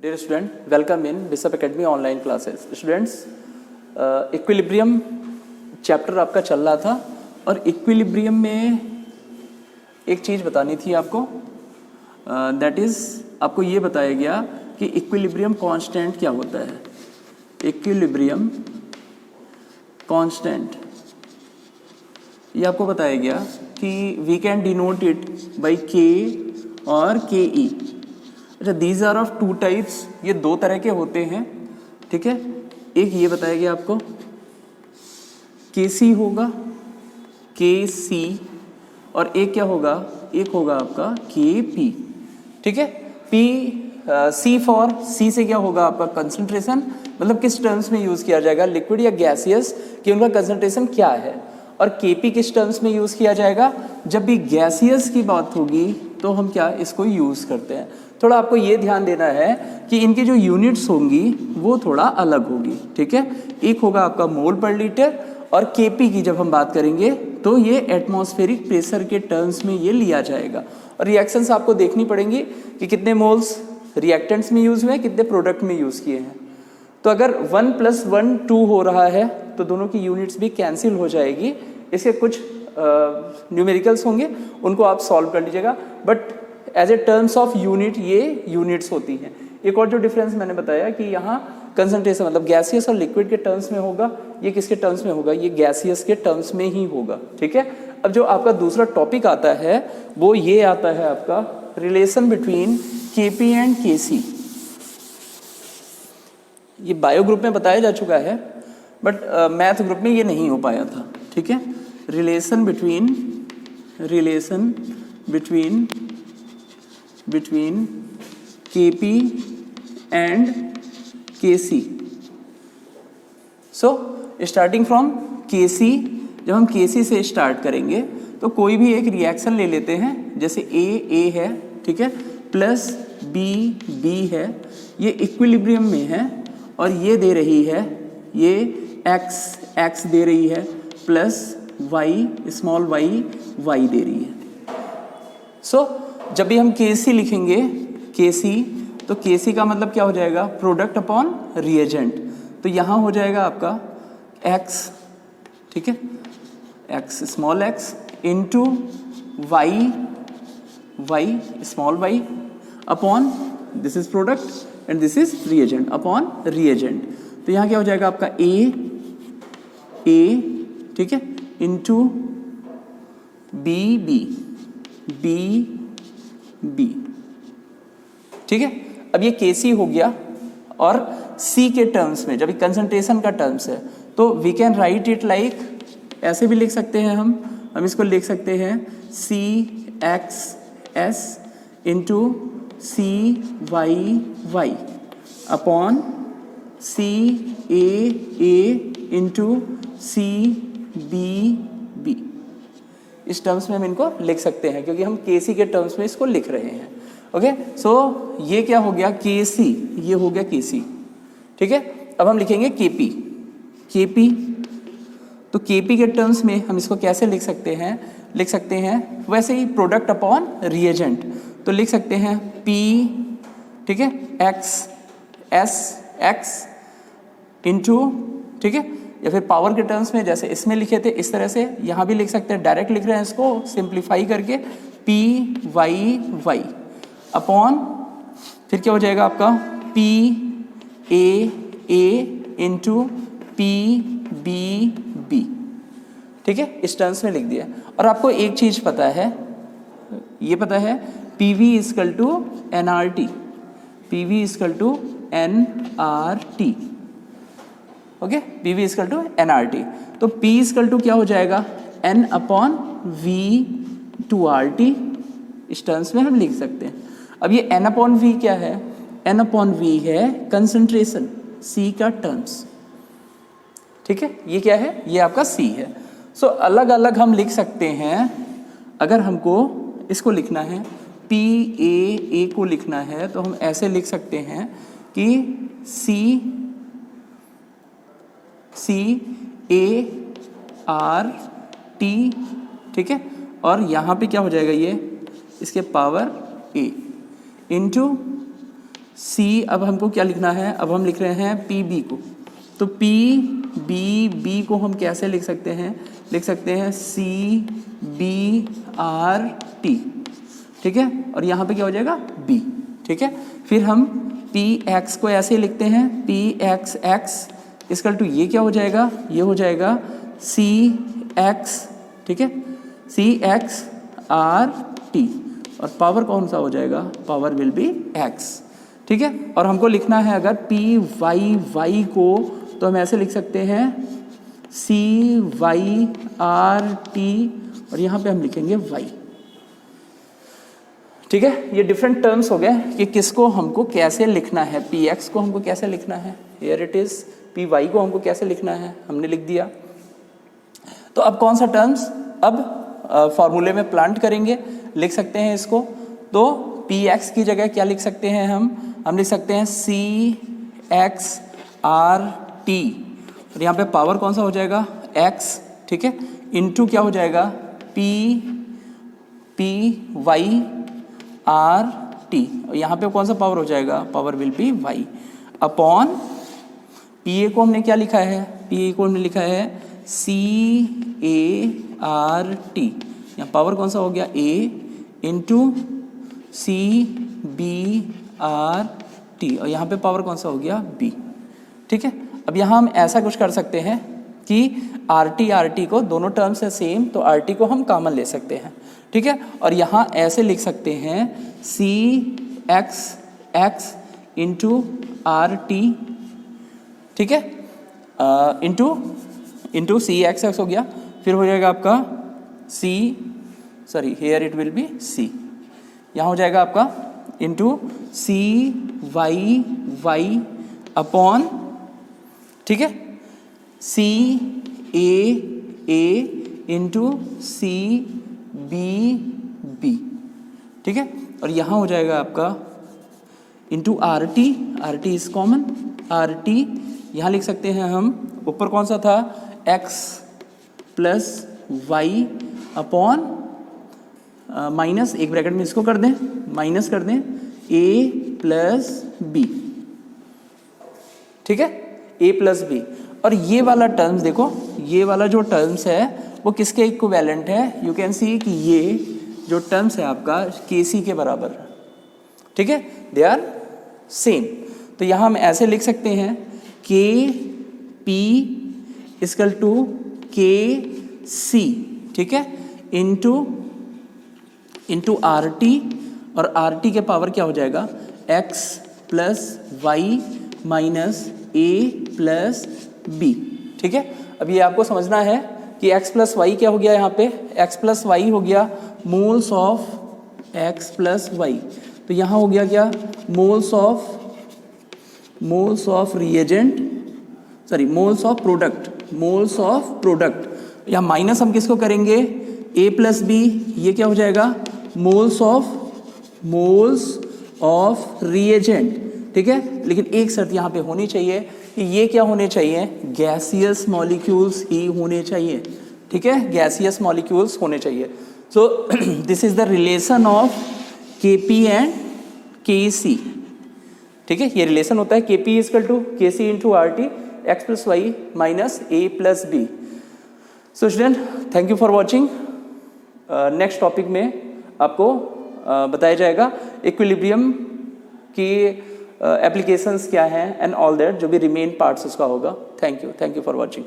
Dear student, welcome in Bishop Academy online classes. Students, equilibrium chapter आपका चल रहा था और इक्विलिब्रियम में एक चीज़ बतानी थी आपको, दैट इज़ आपको ये बताया गया कि इक्विलिब्रियम कांस्टेंट क्या होता है. इक्विलिब्रियम कांस्टेंट ये आपको बताया गया कि we can denote it by K और के ई. अच्छा, these are of two types, ये दो तरह के होते हैं. ठीक है, एक ये बताया गया आपको के सी होगा, के सी, और एक क्या होगा, एक होगा आपका के पी. ठीक है, पी सी फॉर सी से क्या होगा आपका कंसंट्रेशन, मतलब किस टर्म्स में यूज किया जाएगा, लिक्विड या गैसियस, कि उनका कंसंट्रेशन क्या है. और केपी किस टर्म्स में यूज किया जाएगा, जब भी गैसियस की बात होगी तो हम क्या इसको यूज करते हैं. थोड़ा आपको ये ध्यान देना है कि इनकी जो यूनिट्स होंगी वो थोड़ा अलग होगी. ठीक है, एक होगा आपका मोल पर लीटर, और केपी की जब हम बात करेंगे तो ये एटमॉस्फेरिक प्रेशर के टर्म्स में ये लिया जाएगा. और रिएक्शंस आपको देखनी पड़ेंगी कि कितने मोल्स रिएक्टेंट्स में यूज हुए, कितने प्रोडक्ट में यूज किए हैं. तो अगर 1 + 1 2 हो रहा है तो दोनों की यूनिट्स भी कैंसिल हो जाएगी. इसके कुछ न्यूमेरिकल्स होंगे, उनको आप सॉल्व कर लीजिएगा, but as a terms of unit ये यूनिट्स होती हैं. एक और जो डिफरेंस मैंने बताया कि यहाँ कंसंट्रेशन मतलब गैसियस और लिक्विड के टर्म्स में होगा, ये किसके टर्म्स में होगा, ये गैसियस के टर्म्स में ही होगा. ठीक है, अब जो आपका दूसरा टॉपिक आता है वो ये आता है आपका रिलेशन बिटवीन केपी एंड केसी. ये बायो ग्रुप में बताया जा चुका है, बट मैथ ग्रुप में ये नहीं हो पाया था. ठीक है, relation between KP and KC. So starting from KC, जब हम केसी से स्टार्ट करेंगे तो कोई भी एक रिएक्शन ले लेते हैं, जैसे ए है, ठीक है, प्लस बी है, ये इक्विलिब्रियम में है, और ये दे रही है, ये एक्स दे रही है, प्लस वाई स्मॉल वाई दे रही है. सो जब भी हम केसी लिखेंगे, केसी, तो केसी का मतलब क्या हो जाएगा, प्रोडक्ट अपॉन रिएजेंट. तो यहाँ हो जाएगा आपका एक्स, ठीक है, X small x into Y small y upon this is product and this is reagent upon reagent. तो यहाँ क्या हो जाएगा आपका ए, ठीक है, इंटू बी. ठीक है, अब ये केसी हो गया, और सी के टर्म्स में जब कंसंट्रेशन का टर्म्स है तो we can write it like, ऐसे भी लिख सकते हैं हम इसको लिख सकते हैं C x S into C Y upon C A into C B. इस टर्म्स में हम इनको लिख सकते हैं क्योंकि हम केसी के टर्म्स में इसको लिख रहे हैं. ओके, सो ये क्या हो गया केसी, ये हो गया केसी. ठीक है, अब हम लिखेंगे केपी. तो केपी के टर्म्स में हम इसको कैसे लिख सकते हैं वैसे ही प्रोडक्ट अपॉन रिएजेंट. तो लिख सकते हैं पी, ठीक है, एक्स इंटू, ठीक है, या फिर पावर के टर्म्स में जैसे इसमें लिखे थे इस तरह से यहाँ भी लिख सकते हैं. डायरेक्ट लिख रहे हैं इसको सिंप्लीफाई करके पी वाई अपॉन, फिर क्या हो जाएगा आपका P A into P B. ठीक है, इस टर्म्स में लिख दिया. और आपको एक चीज पता है, ये पता है PV = nRT. PV = nRT. Okay, PV = nRT. तो P = क्या हो जाएगा, N/V/RT. इस टर्म्स में हम लिख सकते हैं. अब ये N/V क्या है, N/V है कंसंट्रेशन, C का टर्म्स. ठीक है, ये क्या है, ये आपका C है. सो अलग अलग हम लिख सकते हैं. अगर हमको इसको लिखना है, PA को लिखना है, तो हम ऐसे लिख सकते हैं कि CART. ठीक है, और यहाँ पे क्या हो जाएगा, ये इसके पावर A इंटू सी, अब हमको क्या लिखना है, अब हम लिख रहे हैं पी बी को, तो पी बी बी को हम कैसे लिख सकते हैं, लिख सकते हैं सी बी आर टी, ठीक है, और यहाँ पे क्या हो जाएगा बी, ठीक है। फिर हम पी एक्स को ऐसे लिखते हैं, P X X is equal to ये क्या हो जाएगा, ये हो जाएगा सी एक्स, ठीक है, सी एक्स आर टी, और पावर कौन सा हो जाएगा, पावर विल बी एक्स, ठीक है। और हमको लिखना है अगर पी वाई वाई को, तो हम ऐसे लिख सकते हैं सी वाई आर टी, और यहाँ पे हम लिखेंगे वाई, ठीक है। ये डिफरेंट टर्म्स हो गए कि किसको हमको कैसे लिखना है, पी एक्स को हमको कैसे लिखना है, here it is, P Y को हमको कैसे लिखना है, हमने लिख दिया। तो अब कौन सा टर्म्स अब फॉर्मूले में प्लांट करेंगे, लिख सकते हैं इसको, तो पी एक्स की जगह क्या लिख सकते हैं हम लिख सकते हैं सी एक्स आर टी, और यहाँ पे पावर कौन सा हो जाएगा एक्स, ठीक है, इनटू क्या हो जाएगा P P Y R T, और यहाँ पे कौन सा पावर हो जाएगा, power will be Y, upon P A को हमने क्या लिखा है, पी ए को हमने लिखा है सी ए आर टी, यहाँ पावर कौन सा हो गया A, into C B R T, और यहाँ पे पावर कौन सा हो गया बी, ठीक है। अब यहाँ हम ऐसा कुछ कर सकते हैं कि आर टी को दोनों टर्म्स है सेम, तो आर टी को हम कॉमन ले सकते हैं, ठीक है, और यहाँ ऐसे लिख सकते हैं C X X into R T, ठीक है, इंटू सी एक्स एक्स हो गया, फिर हो जाएगा आपका C, sorry here it will be C, यहाँ हो जाएगा आपका into C Y Y upon, ठीक है, C A into C B B, ठीक है, और यहाँ हो जाएगा आपका into R T is common, R T यहाँ लिख सकते हैं हम, ऊपर कौन सा था x plus Y upon minus, एक ब्रैकेट में इसको कर दें, माइनस कर दें a प्लस बी, ठीक है, a प्लस बी, और ये वाला टर्म्स देखो, ये वाला जो टर्म्स है वो किसके इक्विवेलेंट है, यू कैन सी कि ये जो टर्म्स है आपका के सी के बराबर, ठीक है, दे आर सेम। तो यहाँ हम ऐसे लिख सकते हैं के पी इक्वल टू के सी, ठीक है, इंटू आर टी, और आर टी के पावर क्या हो जाएगा x plus Y minus A plus B, ठीक है। अब ये आपको समझना है कि x प्लस वाई क्या हो गया, यहाँ पे x प्लस वाई हो गया moles of x plus Y, तो यहाँ हो गया क्या moles of reagent, sorry moles of product, यहाँ माइनस हम किसको करेंगे a प्लस बी, ये क्या हो जाएगा मोल्स ऑफ रिएजेंट, ठीक है। लेकिन एक शर्त यहाँ पे होनी चाहिए कि ये क्या होने चाहिए, गैसियस मॉलिक्यूल्स ही होने चाहिए, ठीक है, गैसियस मॉलिक्यूल्स होने चाहिए। So this is the relation of Kp and Kc, ठीक है, ये रिलेशन होता है Kp equal to Kc into R T, X plus Y minus A plus B. So student, thank you for watching. Next topic में आपको बताया जाएगा equilibrium की एप्लीकेशंस क्या हैं एंड ऑल दैट, जो भी रिमेन पार्ट्स उसका होगा। Thank you for watching.